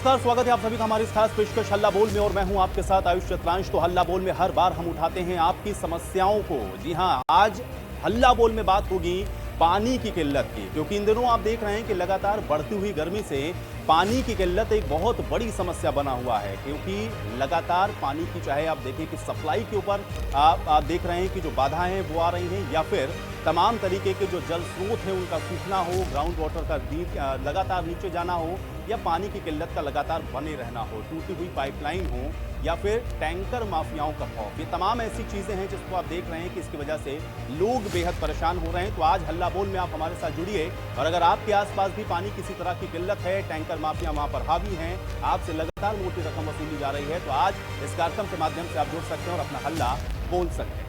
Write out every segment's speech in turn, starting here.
नमस्कार, स्वागत है आप सभी का हमारी इस खास पेशकश हल्ला बोल में और मैं हूं आपके साथ आयुष चित्रांश। तो हल्ला बोल में हर बार हम उठाते हैं आपकी समस्याओं को। जी हां, आज हल्ला बोल में बात होगी पानी की किल्लत की, क्योंकि इन दिनों आप देख रहे हैं कि लगातार बढ़ती हुई गर्मी से पानी की किल्लत एक बहुत बड़ी समस्या बना हुआ है। क्योंकि लगातार पानी की, चाहे आप देखें कि सप्लाई के ऊपर आप देख रहे हैं कि जो बाधाएं हैं वो आ रही हैं, या फिर तमाम तरीके के जो जल स्रोत है उनका सूखना हो, ग्राउंड वाटर का लगातार नीचे जाना हो, या पानी की किल्लत का लगातार बने रहना हो, टूटी हुई पाइपलाइन हो, या फिर टैंकर माफियाओं का खौफ। ये तमाम ऐसी चीजें हैं जिसको आप देख रहे हैं कि इसकी वजह से लोग बेहद परेशान हो रहे हैं। तो आज हल्ला बोल में आप हमारे साथ जुड़िए, और अगर आपके आसपास भी पानी किसी तरह की किल्लत है, टैंकर माफिया वहां पर हावी हैं, आपसे लगातार मोटी रकम वसूली जा रही है, तो आज इस कार्यक्रम के माध्यम से आप जुड़ सकते हैं और अपना हल्ला बोल सकते हैं।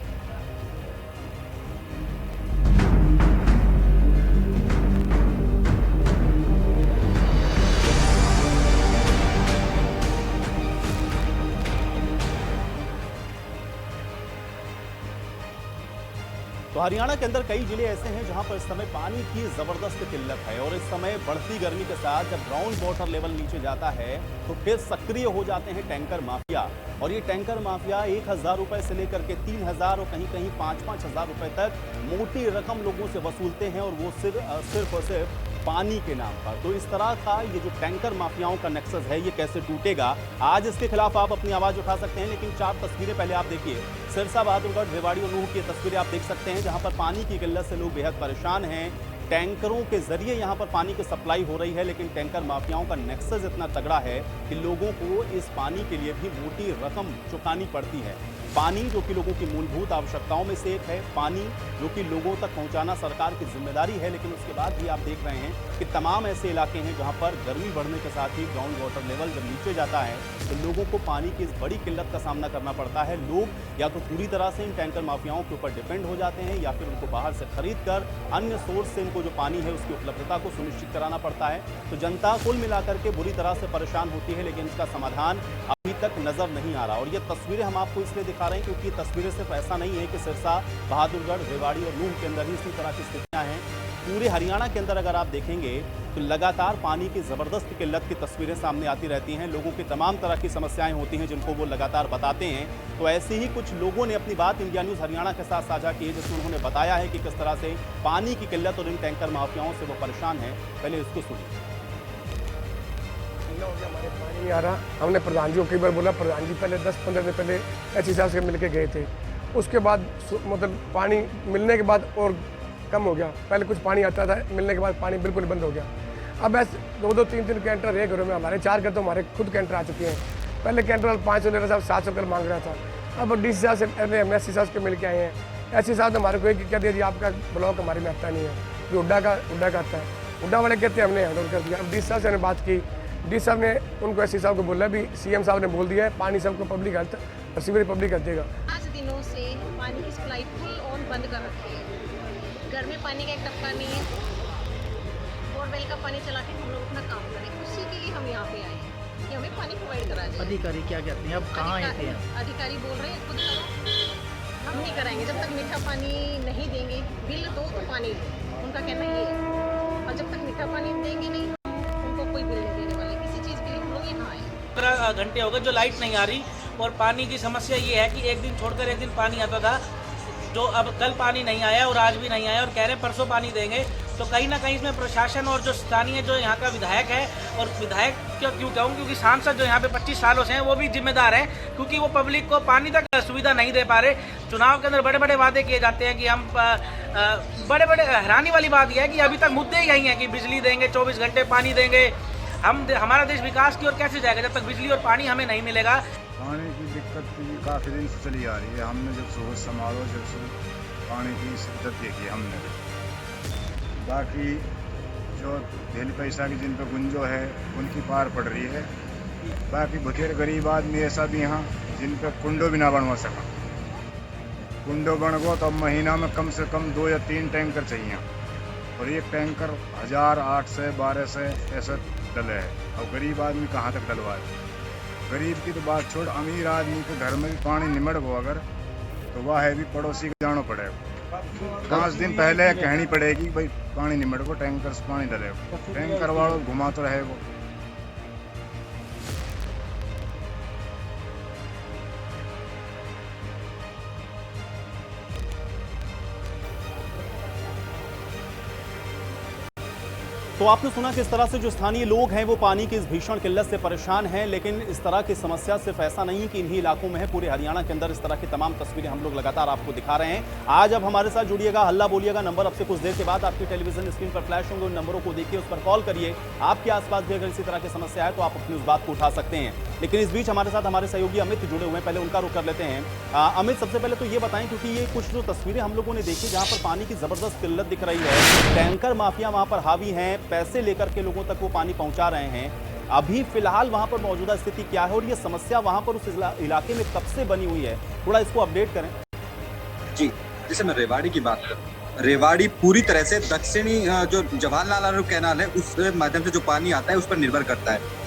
तो हरियाणा के अंदर कई जिले ऐसे हैं जहां पर इस समय पानी की जबरदस्त किल्लत है, और इस समय बढ़ती गर्मी के साथ जब ग्राउंड वाटर लेवल नीचे जाता है तो फिर सक्रिय हो जाते हैं टैंकर माफिया। और ये टैंकर माफिया 1000 रुपए से लेकर के 3000 और कहीं कहीं 5-5 हजार रुपए तक मोटी रकम लोगों से वसूलते हैं, और वो सिर्फ और सिर्फ पानी के नाम पर। तो इस तरह का ये जो टैंकर माफियाओं का नेक्सस है, ये कैसे टूटेगा, आज इसके खिलाफ आप अपनी आवाज उठा सकते हैं। लेकिन 4 तस्वीरें पहले आप देखिए। सिरसा, बहादुरगढ़, रेवाड़ी और नूह की तस्वीरें आप देख सकते हैं, जहां पर पानी की किल्लत से लोग बेहद परेशान हैं। टैंकरों के जरिए यहां पर पानी की सप्लाई हो रही है, लेकिन टैंकर माफियाओं का नेक्सस इतना तगड़ा है कि लोगों को इस पानी के लिए भी मोटी रकम चुकानी पड़ती है। पानी जो कि लोगों की मूलभूत आवश्यकताओं में से एक है, पानी जो कि लोगों तक पहुंचाना सरकार की जिम्मेदारी है, लेकिन उसके बाद भी आप देख रहे हैं कि तमाम ऐसे इलाके हैं जहां पर गर्मी बढ़ने के साथ ही ग्राउंड वाटर लेवल जब नीचे जाता है तो लोगों को पानी की इस बड़ी किल्लत का सामना करना पड़ता है। लोग या तो पूरी तरह से इन टैंकर माफियाओं के ऊपर डिपेंड हो जाते हैं, या फिर उनको बाहर से खरीद कर अन्य सोर्स से इनको जो पानी है उसकी उपलब्धता को सुनिश्चित कराना पड़ता है। तो जनता कुल मिलाकर के बुरी तरह से परेशान होती है, लेकिन इसका समाधान अभी तक नजर नहीं आ रहा। और ये तस्वीरें हम आपको इसलिए दिखा रहे हैं क्योंकि तस्वीरें सिर्फ ऐसा नहीं है कि सिरसा, बहादुरगढ़, रेवाड़ी और नूह के अंदर ही इसी तरह की स्थितियां हैं। पूरे हरियाणा के अंदर अगर आप देखेंगे तो लगातार पानी की जबरदस्त किल्लत की तस्वीरें सामने आती रहती हैं। लोगों की तमाम तरह की समस्याएं होती हैं जिनको वो लगातार बताते हैं। तो ऐसे ही कुछ लोगों ने अपनी बात इंडिया न्यूज़ हरियाणा के साथ साझा की है, जिसमें उन्होंने बताया है कि किस तरह से पानी की किल्लत और इन टैंकर माफियाओं से वो परेशान है। पहले इसको सुनिए। हमारे पानी नहीं आ रहा। हमने प्रधान जी को कई बार बोला, प्रधान जी पहले 10-15 दिन पहले ऐसे हिसाब से मिल के गए थे। उसके बाद मतलब पानी मिलने के बाद और कम हो गया। पहले कुछ पानी आता था, मिलने के बाद पानी बिल्कुल बंद हो गया। अब ऐसे 2-3 कैंटर एक घरों में, हमारे 4 घर तो हमारे खुद कैंटर आ चुके हैं। पहले कैंटर 500 ले रहा था, 700 कल मांग रहा था। अब डीसी साहब से पहले हम एससी साहब के मिल के आए हैं। एससी साहब ने हमारे को एक क्या दे दिया, आपका ब्लॉक हमारे में आता नहीं है, जो उड्डा का आता है। उड्डा वाले कहते हैं हमने हैंडल कर दिया। अब डीसी साहब से हमने बात की, डी साहब ने उनको एससी साहब को बोला भी, सीएम साहब ने बोल दिया है पानी सबको पब्लिक हेल्थ और सीवरेज पब्लिक कर देगा। 5 दिनों से पानी की सप्लाई फुल ऑन बंद कर रखी है। घर में पानी का एक टपका नहीं है। बोरवेल का पानी चला के हम लोग अपना काम करें, उसी के लिए हम यहाँ पे आए हैं कि हमें पानी प्रोवाइड करा जाए। अधिकारी क्या कहते हैं, अब कहाँ आते हैं? अधिकारी बोल रहे हैं खुद करो, हम नहीं कराएंगे जब तक मीठा पानी नहीं देंगे। बिल दो तो पानी दो, उनका कहना ये है। और जब तक मीठा पानी देंगे नहीं, उनको कोई बिल नहीं देने वाले। किसी चीज़ के लिए हम लोग यहाँ आए। 15 घंटे हो गए जो लाइट नहीं आ रही, और पानी की समस्या ये है कि एक दिन छोड़कर एक दिन पानी आता था, जो अब कल पानी नहीं आया और आज भी नहीं आया, और कह रहे परसों पानी देंगे। तो कहीं ना कहीं इसमें प्रशासन और जो स्थानीय जो यहाँ का विधायक है, और विधायक क्यों कहूँ, क्योंकि सांसद जो यहाँ पे 25 सालों से हैं वो भी जिम्मेदार हैं, क्योंकि वो पब्लिक को पानी तक सुविधा नहीं दे पा रहे। चुनाव के अंदर बड़े बड़े वादे किए जाते हैं कि हम बड़े बड़े, हैरानी वाली बात यह है कि अभी तक मुद्दे ही यही हैं कि बिजली देंगे, 24 घंटे पानी देंगे। हमारा देश विकास की ओर कैसे जाएगा जब तक बिजली और पानी हमें नहीं मिलेगा। पानी की दिक्कत काफ़ी दिन से चली आ रही है। हमने जब सोच संभालो, जब से पानी की शिद्दत देखी हमने। बाकी जो दिल पैसा की जिन पर गुंजो है उनकी पार पड़ रही है। बाकी बथेरे गरीब आदमी ऐसा भी यहाँ जिन पर कुंडो भी ना बनवा सका। कुंडो बन गो तो अब महीना में कम से कम 2 या 3 टैंकर चाहिए, और एक टैंकर 1000, 800, 1200 ऐसा डले है। अब गरीब आदमी कहाँ तक डलवाए? गरीब की तो बात छोड़, अमीर आदमी के घर में भी पानी निमड़ गो अगर, तो वह है भी पड़ोसी को जाना पड़ेगा। 5 दिन पहले कहनी पड़ेगी भाई पानी निमड़ को, टैंकर से पानी डले, टैंकर वालों घुमा तो रहेगा। तो आपने सुना किस तरह से जो स्थानीय लोग हैं वो पानी की इस भीषण किल्लत से परेशान हैं, लेकिन इस तरह की समस्या सिर्फ ऐसा नहीं कि इन्हीं इलाकों में है, पूरे हरियाणा के अंदर इस तरह की तमाम तस्वीरें हम लोग लगातार आपको दिखा रहे हैं। आज अब हमारे साथ जुड़िएगा, हल्ला बोलिएगा, नंबर अब से कुछ देर के बाद आपकी टेलीविजन स्क्रीन पर फ्लैश होंगे, उन नंबरों को देखिए, उस पर कॉल करिए। आपके आसपास भी अगर इसी तरह की समस्या है तो आप अपनी उस बात को उठा सकते हैं। लेकिन इस बीच हमारे साथ हमारे सहयोगी अमित जुड़े हुए हैं, पहले उनका रुख कर लेते हैं। अमित, सबसे पहले तो ये बताएं, क्योंकि ये कुछ जो तस्वीरें हम लोगों ने देखी जहां पर पानी की जबरदस्त किल्लत दिख रही है, टैंकर माफिया वहां पर हावी हैं, पैसे लेकर के लोगों तक वो पानी पहुंचा रहे हैं। अभी फिलहाल वहां पर मौजूदा स्थिति क्या है और ये समस्या वहां पर उस इलाके में कब से बनी हुई है, थोड़ा इसको अपडेट करें। जी, जैसे मैं रेवाड़ी की बात करूं, रेवाड़ी पूरी तरह से दक्षिणी जो जवाहरलाल नेहरू कैनाल है उस माध्यम से जो पानी आता है उस पर निर्भर करता है।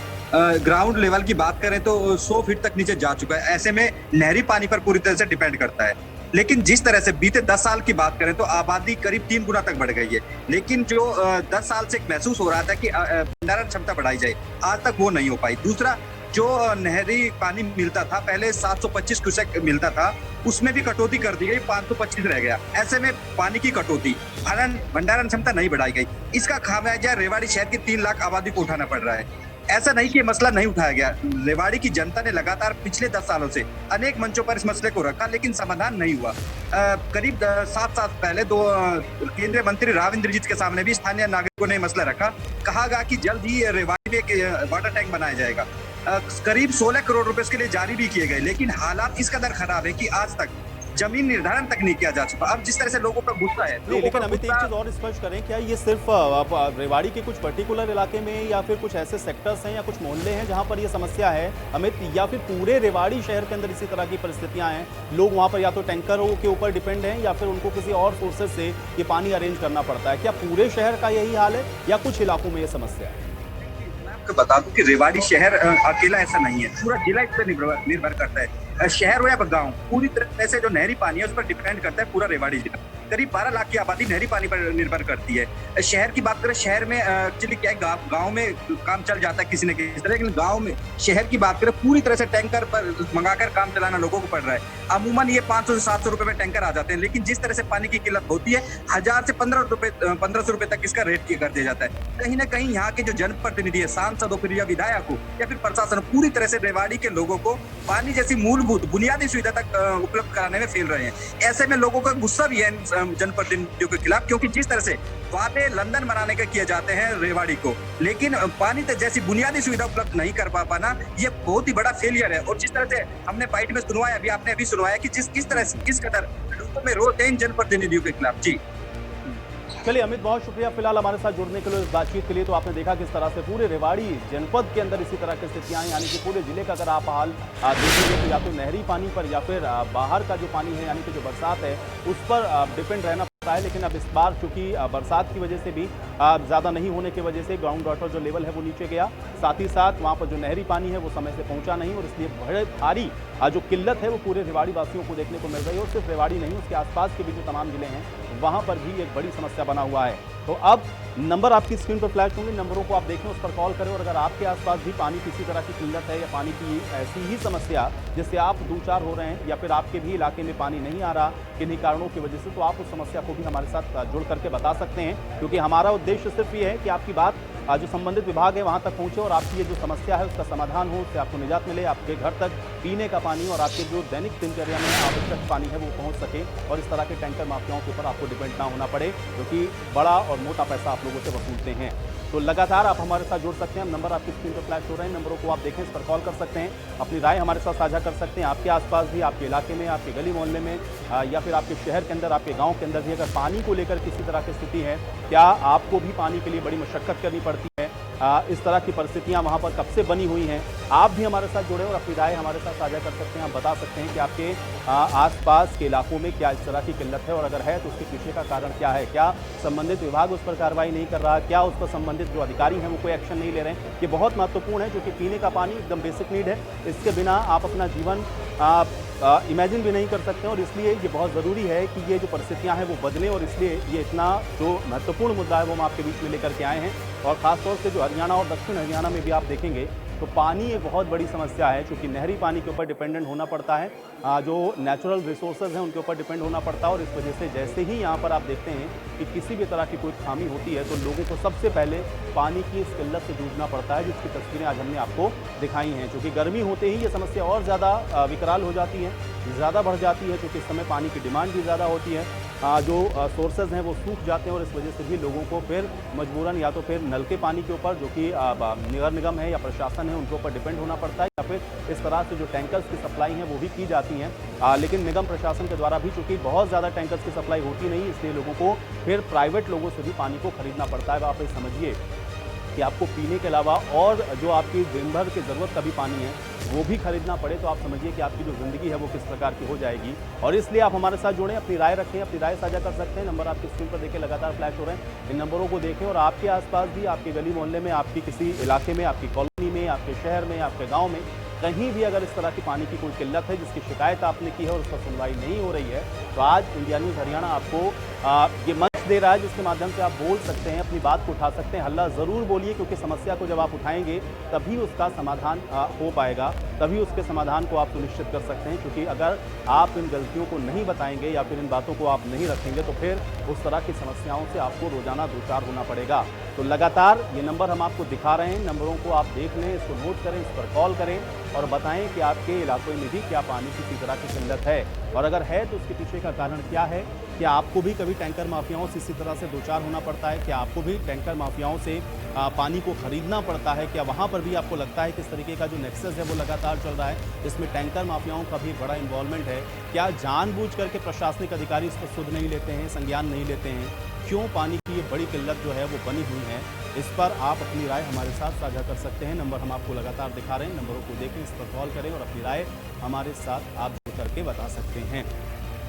ग्राउंड लेवल की बात करें तो 100 फीट तक नीचे जा चुका है। ऐसे में नहरी पानी पर पूरी तरह से डिपेंड करता है। लेकिन जिस तरह से बीते 10 साल की बात करें तो आबादी करीब 3 गुना तक बढ़ गई है। लेकिन जो 10 साल से महसूस हो रहा था कि भंडारण क्षमता बढ़ाई जाए, आज तक वो नहीं हो पाई। दूसरा, जो नहरी पानी मिलता था पहले 725 क्यूसेक मिलता था, उसमें भी कटौती कर दी गई, 525 रह गया। ऐसे में पानी की कटौती, भंडारण क्षमता नहीं बढ़ाई गई। इसका खामियाजा रेवाड़ी शहर की 3 लाख आबादी को उठाना पड़ रहा है। ऐसा नहीं कि ये मसला नहीं उठाया गया, रेवाड़ी की जनता ने लगातार पिछले 10 सालों से अनेक मंचों पर इस मसले को रखा, लेकिन समाधान नहीं हुआ। करीब 7 साल पहले केंद्रीय मंत्री राव इंद्रजीत के सामने भी स्थानीय नागरिकों ने मसला रखा। कहा गया कि जल्द ही रेवाड़ी में एक वाटर टैंक बनाया जाएगा। करीब 16 करोड़ रुपए इसके लिए जारी भी किए गए, लेकिन हालात इस कदर खराब है कि आज तक जमीन निर्धारण तक नहीं किया जा चुका। अब जिस तरह से लोगों का गुस्सा है, लेकिन अमित, एक चीज और स्पष्ट करें, क्या ये सिर्फ रेवाड़ी के कुछ पर्टिकुलर इलाके में या फिर कुछ ऐसे सेक्टर्स हैं या कुछ मोहल्ले हैं जहां पर ये समस्या है अमित, या फिर पूरे रेवाड़ी शहर के अंदर इसी तरह की परिस्थितियां हैं? लोग वहां पर या तो टैंकरों के ऊपर डिपेंड हैं या फिर उनको किसी और सोर्सेज से ये पानी अरेंज करना पड़ता है। क्या पूरे शहर का यही हाल है या कुछ इलाकों में ये समस्या है? बता दूं कि रेवाड़ी शहर अकेला ऐसा नहीं है, पूरा जिला इस पर निर्भर करता है। शहर हो या गांव, पूरी तरह से जो नहरी पानी है उस पर डिपेंड करता है पूरा रेवाड़ी जिला। करीब 12 लाख की आबादी नहरी पानी पर निर्भर करती है। शहर की बात करें, शहर में एक्चुअली क्या है, गांव में काम चल जाता है किसी न किसी तरह, लेकिन गांव में शहर की बात करें पूरी तरह से टैंकर पर मंगाकर काम चलाना लोगों को पड़ रहा है। अमूमन ये 500 से 700 रुपए में टैंकर आ जाते हैं, लेकिन जिस तरह से पानी की किल्लत होती है 1000 से 1500 रुपए तक इसका रेट कर दिया जाता है। कहीं ना कहीं यहाँ के जो जनप्रतिनिधि है, सांसद हो फिर या विधायक हो या फिर प्रशासन, पूरी तरह से रेवाड़ी के लोगों को पानी जैसी मूलभूत बुनियादी सुविधा तक उपलब्ध कराने में फेल रहे हैं। ऐसे में लोगों का गुस्सा भी है जनप्रतिनिधियों के खिलाफ, क्योंकि जिस तरह से वादे लंदन बनाने के किए जाते हैं रेवाड़ी को, लेकिन पानी जैसी बुनियादी सुविधा उपलब्ध नहीं कर पाना, ये बहुत ही बड़ा फेलियर है। और जिस तरह से हमने बाइट में सुनवाया, अभी आपने अभी सुनवाया कि किस तरह से किस कदर लोगों में रोष है इन जनप्रतिनिधियों के खिलाफ। जी चलिए अमित, बहुत शुक्रिया फिलहाल हमारे साथ जुड़ने के लिए, इस बातचीत के लिए। तो आपने देखा किस तरह से पूरे रेवाड़ी जनपद के अंदर इसी तरह की स्थितियां, यानी कि पूरे जिले का अगर आप हाल देखेंगे तो या तो नहरी पानी पर या फिर बाहर का जो पानी है, यानी कि जो बरसात है, उस पर डिपेंड रहना पड़ता है। लेकिन अब इस बार चूंकि बरसात की वजह से भी ज़्यादा नहीं होने की वजह से ग्राउंड वाटर जो लेवल है वो नीचे गया, साथ ही साथ वहाँ पर जो नहरी पानी है वो समय से पहुँचा नहीं, और इसलिए बड़े भारी जो किल्लत है वो पूरे रेवाड़ी वासियों को देखने को मिल रही है। और सिर्फ रेवाड़ी नहीं, उसके आसपास के भी जो तमाम जिले हैं वहाँ पर भी एक बड़ी समस्या बना हुआ है। तो अब नंबर आपकी स्क्रीन पर फ्लैश होंगे, नंबरों को आप देखें, उस पर कॉल करें। और अगर आपके आसपास भी पानी किसी तरह की किल्लत है या पानी की ऐसी ही समस्या जिससे आप दो चार हो रहे हैं, या फिर आपके भी इलाके में पानी नहीं आ रहा किन्हीं कारणों की वजह से, तो आप उस समस्या को भी हमारे साथ जुड़ करके बता सकते हैं। क्योंकि हमारा उद्देश्य सिर्फ ये है कि आपकी बात जो संबंधित विभाग है वहाँ तक पहुँचे और आपकी ये जो समस्या है उसका समाधान हो, उससे आपको निजात मिले, आपके घर तक पीने का पानी और आपके जो दैनिक दिनचर्या में आवश्यक पानी है वो पहुँच सके, और इस तरह के टैंकर माफियाओं के ऊपर आपको डिपेंड ना होना पड़े, क्योंकि बड़ा और मोटा पैसा आप लोगों से वसूलते हैं। तो लगातार आप हमारे साथ जुड़ सकते हैं। नंबर आपकी स्क्रीन पर फ्लैश हो रहे हैं, नंबरों को आप देखें, इस पर कॉल कर सकते हैं, अपनी राय हमारे साथ साझा कर सकते हैं। आपके आसपास भी, आपके इलाके में, आपके गली मोहल्ले में या फिर आपके शहर के अंदर, आपके गांव के अंदर भी अगर पानी को लेकर किसी तरह की स्थिति है, क्या आपको भी पानी के लिए बड़ी मशक्कत करनी पड़ती है, इस तरह की परिस्थितियां वहां पर कब से बनी हुई हैं, आप भी हमारे साथ जुड़े और अपनी राय हमारे साथ साझा कर सकते हैं। आप बता सकते हैं कि आपके आसपास के इलाकों में क्या इस तरह की किल्लत है, और अगर है तो उसके पीछे का कारण क्या है। क्या संबंधित विभाग उस पर कार्रवाई नहीं कर रहा, क्या उस पर संबंधित जो अधिकारी हैं वो कोई एक्शन नहीं ले रहे हैं। ये बहुत महत्वपूर्ण है, क्योंकि पीने का पानी एकदम बेसिक नीड है, इसके बिना आप अपना जीवन इमेजिन भी नहीं कर सकते, और इसलिए ये बहुत ज़रूरी है कि ये जो परिस्थितियां हैं वो बदलें। और इसलिए ये इतना जो महत्वपूर्ण मुद्दा है वो हम आपके बीच में लेकर के आए हैं। और ख़ासतौर से जो हरियाणा और दक्षिण हरियाणा में भी आप देखेंगे तो पानी एक बहुत बड़ी समस्या है, क्योंकि नहरी पानी के ऊपर डिपेंडेंट होना पड़ता है, जो नेचुरल रिसोर्सेज हैं उनके ऊपर डिपेंड होना पड़ता है। और इस वजह से जैसे ही यहाँ पर आप देखते हैं कि किसी भी तरह की कोई खामी होती है तो लोगों को सबसे पहले पानी की इस किल्लत से जूझना पड़ता है, जिसकी तस्वीरें आज हमने आपको दिखाई हैं। क्योंकि गर्मी होते ही ये समस्या और ज़्यादा विकराल हो जाती है, ज़्यादा बढ़ जाती है, क्योंकि इस समय पानी की डिमांड भी ज़्यादा होती है, जो सोर्सेज हैं वो सूख जाते हैं और इस वजह से भी लोगों को फिर मजबूरन या तो फिर नल के पानी के ऊपर, जो कि नगर निगम है या प्रशासन है, उनके ऊपर डिपेंड होना पड़ता है, या फिर इस तरह से जो टैंकर्स की सप्लाई हैं वो भी की जाती हैं। लेकिन निगम प्रशासन के द्वारा भी चूँकि बहुत ज़्यादा टैंकर्स की सप्लाई होती नहीं, इसलिए लोगों को फिर प्राइवेट लोगों से भी पानी को खरीदना पड़ता है। आप ये समझिए कि आपको पीने के अलावा और जो आपकी दिन भर की ज़रूरत का भी पानी है वो भी खरीदना पड़े, तो आप समझिए कि आपकी जो ज़िंदगी है वो किस प्रकार की हो जाएगी। और इसलिए आप हमारे साथ जुड़ें, अपनी राय रखें, अपनी राय साझा कर सकते हैं। नंबर आपकी स्क्रीन पर देखें, लगातार फ्लैश हो रहे हैं, इन नंबरों को देखें और आपके आसपास भी, आपके गली मोहल्ले में, आपकी किसी इलाके में, आपकी कॉलोनी में, आपके शहर में, आपके गाँव में कहीं भी अगर इस तरह की पानी की कोई किल्लत है जिसकी शिकायत आपने की है और उस पर सुनवाई नहीं हो रही है, तो आज इंडिया न्यूज़ हरियाणा आपको ये मंच दे रहा है, जिसके माध्यम से आप बोल सकते हैं, अपनी बात को उठा सकते हैं। हल्ला ज़रूर बोलिए, क्योंकि समस्या को जब आप उठाएंगे तभी उसका समाधान हो पाएगा, तभी उसके समाधान को आप सुनिश्चित कर सकते हैं। क्योंकि अगर आप इन गलतियों को नहीं बताएंगे या फिर इन बातों को आप नहीं रखेंगे तो फिर उस तरह की समस्याओं से आपको रोजाना दो चार होना पड़ेगा। तो लगातार ये नंबर हम आपको दिखा रहे हैं, नंबरों को आप देख लें, इसको नोट करें, इस पर कॉल करें और बताएं कि आपके इलाकों में भी क्या पानी की किसी तरह की किल्लत है, और अगर है तो उसके पीछे का कारण क्या है। क्या आपको भी कभी टैंकर माफियाओं से इसी तरह से दो चार होना पड़ता है? क्या आपको भी टैंकर माफियाओं से पानी को खरीदना पड़ता है? क्या वहाँ पर भी आपको लगता है कि इस तरीके का जो नेक्सस है वो लगातार चल रहा है, इसमें टैंकर माफियाओं का भी बड़ा इन्वॉल्वमेंट है? क्या जानबूझ करके प्रशासनिक अधिकारी इस पर सुध नहीं लेते हैं, संज्ञान नहीं लेते हैं? क्यों पानी की ये बड़ी किल्लत जो है वो बनी हुई है? इस पर आप अपनी राय हमारे साथ साझा कर सकते हैं। नंबर हम आपको लगातार दिखा रहे हैं, नंबरों को देखें, इस पर कॉल करें और अपनी राय हमारे साथ आप जुड़ करके बता सकते हैं।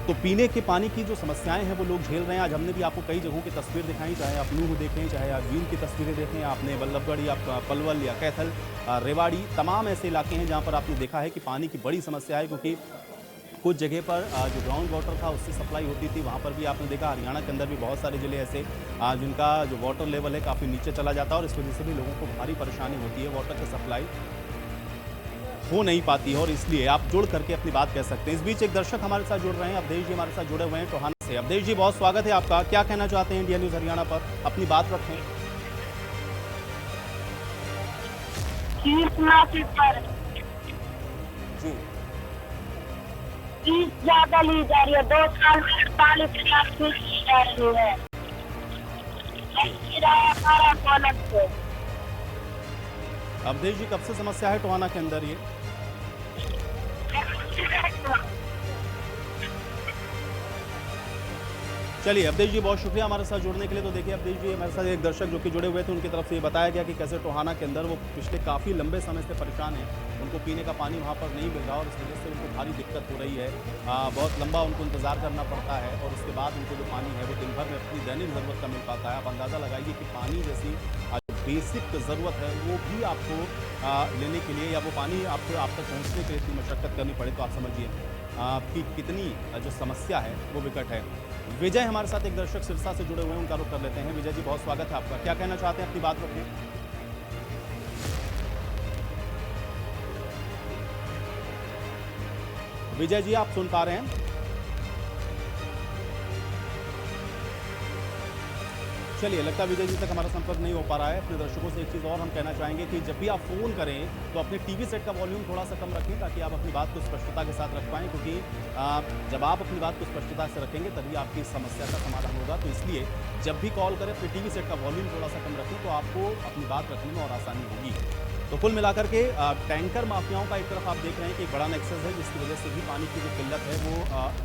तो पीने के पानी की जो समस्याएं हैं वो लोग झेल रहे हैं। आज हमने भी आपको कई जगहों की तस्वीर दिखाई, चाहे आप नूह देखें, चाहे आप वीर की तस्वीरें देखें, आपने बल्लभगढ़ या पलवल या कैथल, रेवाड़ी, तमाम ऐसे इलाके हैं जहाँ पर आपने देखा है कि पानी की बड़ी समस्या है। क्योंकि कुछ जगह पर जो ग्राउंड वाटर था उससे सप्लाई होती थी, वहाँ पर भी आपने देखा। हरियाणा के अंदर भी बहुत सारे ज़िले ऐसे जिनका जो वाटर लेवल है काफ़ी नीचे चला जाता है और इस वजह से भी लोगों को भारी परेशानी होती है, वाटर की सप्लाई हो नहीं पाती है। और इसलिए आप जुड़ करके अपनी बात कह सकते हैं। इस बीच एक दर्शक हमारे साथ जुड़ रहे हैं, अवधेश जी हमारे साथ जुड़े हुए हैं टोहाना से। अवधेश जी, बहुत स्वागत है आपका, क्या कहना चाहते हैं इंडिया न्यूज़ हरियाणा पर? अपनी बात रखें। जी, फीस ज्यादा ली जा रही है, 2 साल में 48,000 फीस ली जा रही है, किराया सारा कॉलेज से। अवधेश जी, कब से समस्या है टोहाना के अंदर ये? चलिए अवधेश जी, बहुत शुक्रिया हमारे साथ जुड़ने के लिए। तो देखिए अवधेश जी, हमारे साथ एक दर्शक जो कि जुड़े हुए थे, उनकी तरफ से ये बताया गया कि कैसे टोहाना के अंदर वो पिछले काफ़ी लंबे समय से परेशान हैं, उनको पीने का पानी वहाँ पर नहीं मिल रहा और इस वजह से उनको भारी दिक्कत हो रही है। बहुत लंबा उनको इंतज़ार करना पड़ता है और उसके बाद उनको जो पानी है वो दिन भर में अपनी दैनिक ज़रूरत का मिल पाता है। आप अंदाज़ा लगाइए कि पानी जैसी बेसिक ज़रूरत है वो भी आपको लेने के लिए या वो पानी आपको आप तक पहुँचने के लिए इतनी मशक्क़त करनी पड़े, तो आप समझिए कि कितनी जो समस्या है वो विकट है। विजय हमारे साथ एक दर्शक सिरसा से जुड़े हुए हैं, उनका रुख कर लेते हैं। विजय जी, बहुत स्वागत है आपका, क्या कहना चाहते हैं? अपनी बात रखें। विजय जी, आप सुन पा रहे हैं? चलिए, लगता है विजय जी तक हमारा संपर्क नहीं हो पा रहा है। अपने दर्शकों से एक चीज़ और हम कहना चाहेंगे कि जब भी आप फ़ोन करें तो अपने टीवी सेट का वॉल्यूम थोड़ा सा कम रखें, ताकि आप अपनी बात को स्पष्टता के साथ रख पाएँ। क्योंकि जब आप अपनी बात को स्पष्टता से रखेंगे तभी आपकी समस्या का समाधान होगा। तो इसलिए जब भी कॉल करें अपने टीवी सेट का वॉल्यूम थोड़ा सा कम रखें, तो आपको अपनी बात रखने में और आसानी होगी। तो कुल मिलाकर के टैंकर माफियाओं का एक तरफ आप देख रहे हैं कि एक बड़ा नेक्सस है, जिसकी वजह से भी पानी की जो किल्लत है वो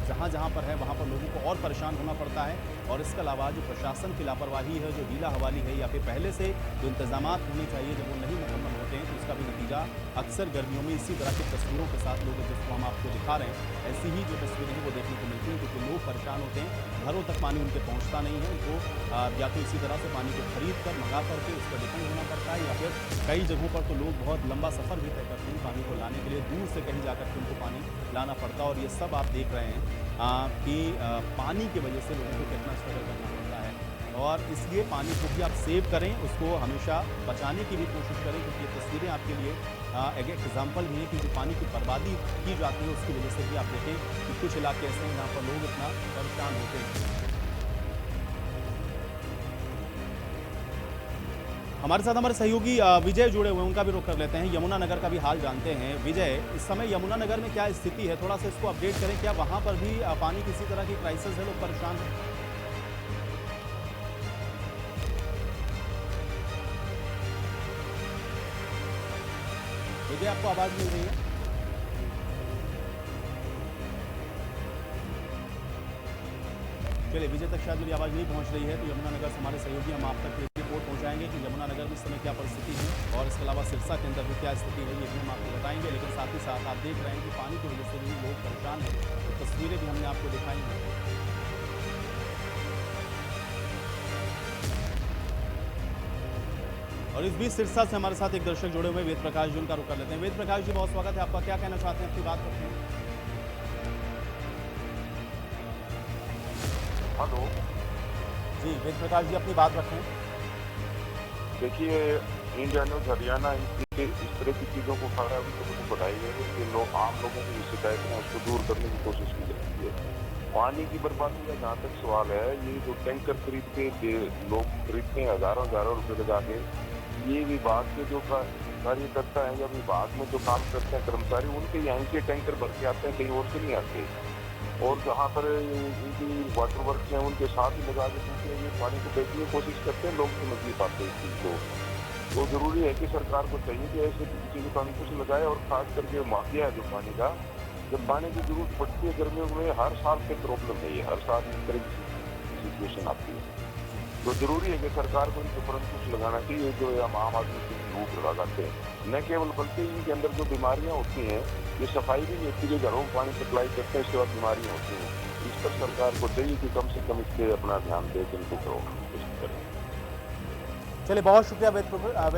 जहाँ जहाँ पर है वहाँ पर लोगों को और परेशान होना पड़ता है। और इसके अलावा जो प्रशासन की लापरवाही है, जो ढीला हवाली है, या फिर पहले से जो इंतजाम होने चाहिए जब वो नहीं मुकम्मल होते हैं, तो उसका भी नतीजा अक्सर गर्मियों में इसी तरह की तस्वीरों के साथ लोग जिसको हम आपको दिखा रहे हैं, ऐसी ही जो तस्वीरें हैं वो देखने को मिलती हैं। क्योंकि लोग परेशान होते हैं, घरों तक पानी उनके पहुँचता नहीं है, उनको या तो इसी तरह से पानी को खरीद कर मंगा करके उस पर डिपेंड होना पड़ता है, या फिर कई जगहों पर तो लोग बहुत लंबा सफ़र भी तय करते हैं पानी को लाने के लिए, दूर से कहीं जाकर के उनको पानी लाना पड़ता है। और ये सब आप देख रहे हैं कि पानी की वजह से लोगों को कितना स्ट्रगल करना पड़ता है। और इसलिए पानी को भी आप सेव करें, उसको हमेशा बचाने की भी कोशिश करें, क्योंकि ये तस्वीरें आपके लिए एक एग्जाम्पल भी है कि जो पानी की बर्बादी की जाती है उसकी वजह से भी आप देखें कि कुछ इलाके ऐसे हैं जहाँ पर लोग इतना परेशान होते हैं। हमारे साथ हमारे सहयोगी विजय जुड़े हुए हैं, उनका भी रुख कर लेते हैं। यमुनानगर का भी हाल जानते हैं। विजय, इस समय यमुनानगर में क्या स्थिति है, थोड़ा सा इसको अपडेट करें। क्या वहां पर भी पानी किसी तरह की क्राइसिस है, लोग परेशान हैं? विजय, आपको आवाज मिल रही है? चलिए, विजय तक शायद मेरी आवाज नहीं पहुंच रही है, तो यमुनानगर से हमारे सहयोगी हम आप तक रिपोर्ट पहुंचाएंगे कि यमुनानगर में इस समय क्या परिस्थिति है और इसके अलावा सिरसा के अंदर भी क्या स्थिति है, ये भी हम आपको बताएंगे। लेकिन साथ ही साथ आप देख रहे हैं कि पानी की वजह से भी लोग परेशान हैं, तो तस्वीरें भी हमने आपको दिखाई हैं। और इस बीच सिरसा से हमारे साथ एक दर्शक जुड़े हुए वेद प्रकाश जी, उनका रुख कर लेते हैं। वेद प्रकाश जी, बहुत स्वागत है आपका। क्या कहना चाहते हैं, अपनी बात रखें। हेलो जी, वेद प्रकाश जी, अपनी बात रखें। देखिए, इंडिया न्यूज हरियाणा इस तरह की चीज़ों को खबरें को बताई गई है कि आम लोगों की शिकायत है उसको दूर करने की कोशिश की जाती है। पानी की बर्बादी का जहाँ तक सवाल है, ये जो टैंकर खरीद के लोग खरीदते हैं हजारों रुपए लगा के, ये विभाग के जो कार्यकर्ता हैं या विभाग में जो काम करते हैं कर्मचारी, उनके यहाँ से टैंकर भर के आते हैं, कहीं और से नहीं आते। और जहाँ पर इनकी वाटर वर्क हैं उनके साथ ही लगा के क्योंकि ये पानी को बेचने की कोशिश करते हैं, लोग समझ नहीं पाते इस चीज़ को। तो जरूरी है कि सरकार को चाहिए कि ऐसे चीज़ों का अंकुश लगाए, और खास करके माफिया है जो पानी का, जब पानी की जरूरत पड़ती है गर्मियों में, हर साल से प्रॉब्लम है, ये हर साल इस तरह की सिचुएशन आती है। तो जरूरी है कि सरकार को इनके ऊपर अंकुश लगाना चाहिए, जो हम आम आदमी के रूप लगाते हैं। न केवल बल्कि इनके अंदर जो बीमारियां होती हैं, ये सफाई भी नहीं होती, जो घरों में पानी सप्लाई करते हैं इसके बाद बीमारियां होती हैं। इस पर सरकार को चाहिए कि कम से कम इस पर अपना ध्यान दे, इनको करें। चलिए, बहुत शुक्रिया वेद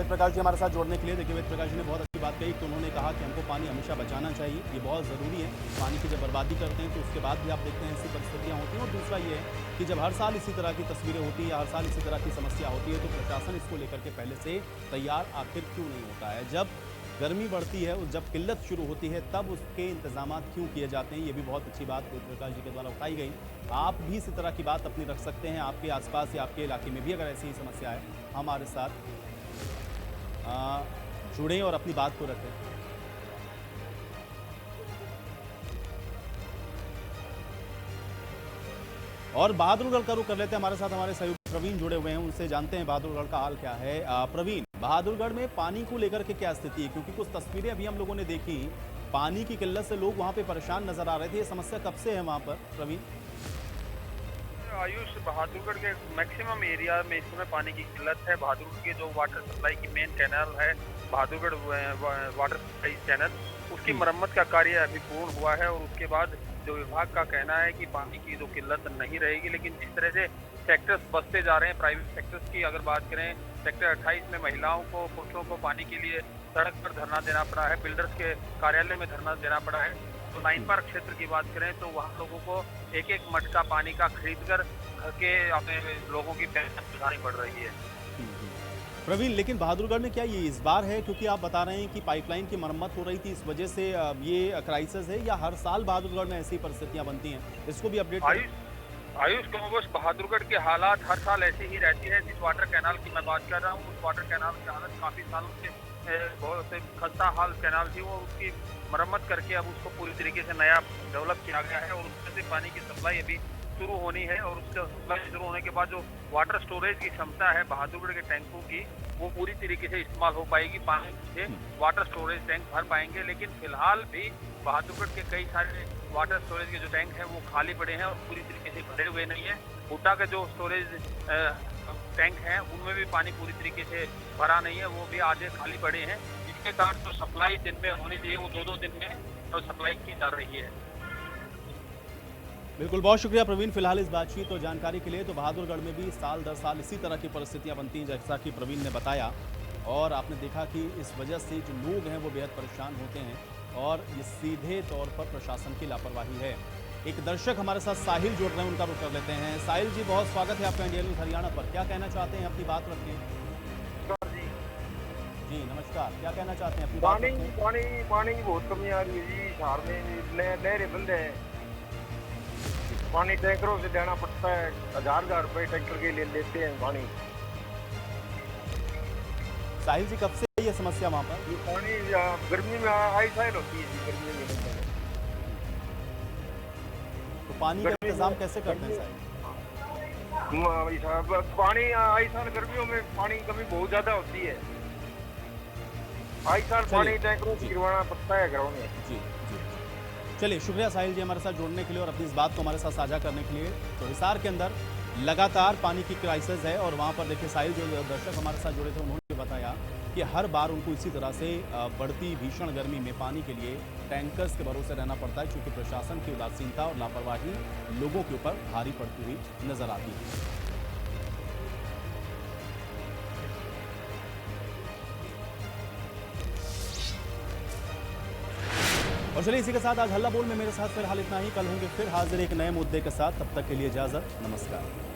प्रकाश जी हमारे साथ जोड़ने के लिए। देखिए, वेद प्रकाश जी ने बहुत अच्छी बात कही कि उन्होंने कहा कि हमको पानी हमेशा बचाना चाहिए, ये बहुत ज़रूरी है। पानी की जब बर्बादी करते हैं तो उसके बाद भी आप देखते हैं ऐसी परिस्थितियाँ होती हैं। और दूसरा ये है कि जब हर साल इसी तरह की तस्वीरें होती हैं या हर साल इसी तरह की समस्या होती है, तो प्रशासन इसको लेकर के पहले से तैयार आखिर क्यों नहीं होता है। जब गर्मी बढ़ती है और जब किल्लत शुरू होती है, तब उसके इंतजाम क्यों किए जाते हैं, ये भी बहुत अच्छी बात वेद प्रकाश जी के द्वारा उठाई गई। आप भी इसी तरह की बात अपनी रख सकते हैं। आपके आसपास या आपके इलाके में भी अगर ऐसी ही समस्या है, हमारे साथ जुड़ें और अपनी बात को रखें। और बहादुरगढ़ का रुख कर लेते हैं। हमारे साथ हमारे सहयोगी प्रवीण जुड़े हुए हैं, उनसे जानते हैं बहादुरगढ़ का हाल क्या है। प्रवीण, बहादुरगढ़ में पानी को लेकर के क्या स्थिति है, क्योंकि कुछ तस्वीरें अभी हम लोगों ने देखी, पानी की किल्लत से लोग वहां पे परेशान नजर आ रहे थे। ये समस्या कब से है वहां पर, प्रवीण? आयुष, बहादुरगढ़ के मैक्सिमम एरिया में इस समय पानी की किल्लत है। बहादुरगढ़ के जो वाटर सप्लाई की मेन कैनाल है, बहादुरगढ़ वाटर सप्लाई चैनल, उसकी मरम्मत का कार्य अभी पूर्ण हुआ है। और उसके बाद जो विभाग का कहना है कि पानी की जो किल्लत नहीं रहेगी, लेकिन जिस तरह से सेक्टर्स बसते जा रहे हैं, प्राइवेट सेक्टर्स की अगर बात करें, सेक्टर 28 में महिलाओं को, पुरुषों को पानी के लिए सड़क पर धरना देना पड़ा है, बिल्डर्स के कार्यालय में धरना देना पड़ा है। तो लाइन पार्क क्षेत्र की बात करें तो वहाँ लोगों को एक एक मटका पानी का खरीद कर घर के अपने लोगों की पेंशन चुकानी पड़ रही है। प्रवीण, लेकिन बहादुरगढ़ में क्या ये इस बार है, क्योंकि आप बता रहे हैं कि पाइपलाइन की मरम्मत हो रही थी, इस वजह से ये क्राइसिस है, या हर साल बहादुरगढ़ में ऐसी परिस्थितियां बनती हैं? इसको भी अपडेट आयुष कमोबश बहादुरगढ़ के हालात हर साल ऐसी ही रहती है। जिस वाटर कैनाल की मैं बात कर रहा हूँ, उस वाटर कैनाल की हालत काफी सालों से बहुत से खस्ता हाल कैनाल थी, वो उसकी मरम्मत करके अब उसको पूरी तरीके से नया डेवलप किया गया है और उसमें से पानी की सप्लाई अभी शुरू होनी है। और उसका सप्लाई शुरू होने के बाद जो वाटर स्टोरेज की क्षमता है बहादुरगढ़ के टैंकों की, वो पूरी तरीके से इस्तेमाल हो पाएगी, पानी से वाटर स्टोरेज टैंक भर पाएंगे। लेकिन फिलहाल भी बहादुरगढ़ के कई सारे वाटर स्टोरेज के जो टैंक हैं वो खाली पड़े हैं और पूरी तरीके से भरे हुए नहीं है। हुड्डा के जो स्टोरेज टैंक हैं उनमें भी पानी पूरी तरीके से भरा नहीं है, वो भी आधे खाली पड़े हैं। इसके कारण जो सप्लाई दिन में होनी चाहिए वो 2-2 दिन में तो सप्लाई की जा रही है। बिल्कुल, बहुत शुक्रिया प्रवीण फिलहाल इस बातचीत और जानकारी के लिए। तो बहादुरगढ़ में भी साल दर साल इसी तरह की परिस्थितियां बनती हैं, जैसा कि प्रवीण ने बताया, और आपने देखा कि इस वजह से जो लोग हैं वो बेहद परेशान होते हैं और ये सीधे तौर पर प्रशासन की लापरवाही है। एक दर्शक हमारे साथ साहिल जुड़ रहे हैं, उनका रुख कर लेते हैं। साहिल जी, बहुत स्वागत है आपका इंडिया न्यूज हरियाणा पर। क्या कहना चाहते हैं, अपनी बात रखें। जी नमस्कार, क्या कहना चाहते हैं, अपनी बात रखें। पानी की बहुत कमी आ रही है जी। शहर में नहरें बंद है, पानी टैंकरों से देना पड़ता है। हजार रुपए टैंकर के लिए लेते हैं पानी। साहिल जी, कब से ये समस्या वहाँ पर? ये पानी गर्मी में आइसाइल होती है जी, गर्मी में। तो पानी का इंतजाम कैसे करते हैं साहिल? पानी आइसाल गर्मियों में पानी की कमी बहुत ज्यादा होती है। आइसाल पानी टैंकरों से गिरवाना पड़ता है घरों में। जी जी, चलिए शुक्रिया साहिल जी हमारे साथ जुड़ने के लिए और अपनी इस बात को हमारे साथ साझा करने के लिए। तो हिसार के अंदर लगातार पानी की क्राइसिस है और वहाँ पर देखिए साहिल जो दर्शक हमारे साथ जुड़े थे उन्होंने बताया कि हर बार उनको इसी तरह से बढ़ती भीषण गर्मी में पानी के लिए टैंकर्स के भरोसे रहना पड़ता है, क्योंकि प्रशासन की उदासीनता और लापरवाही लोगों के ऊपर भारी पड़ती हुई नजर आती है। और चलिए इसी के साथ आज हल्ला बोल में मेरे साथ फिलहाल इतना ही। कल होंगे फिर हाजिर एक नए मुद्दे के साथ, तब तक के लिए इजाजत, नमस्कार।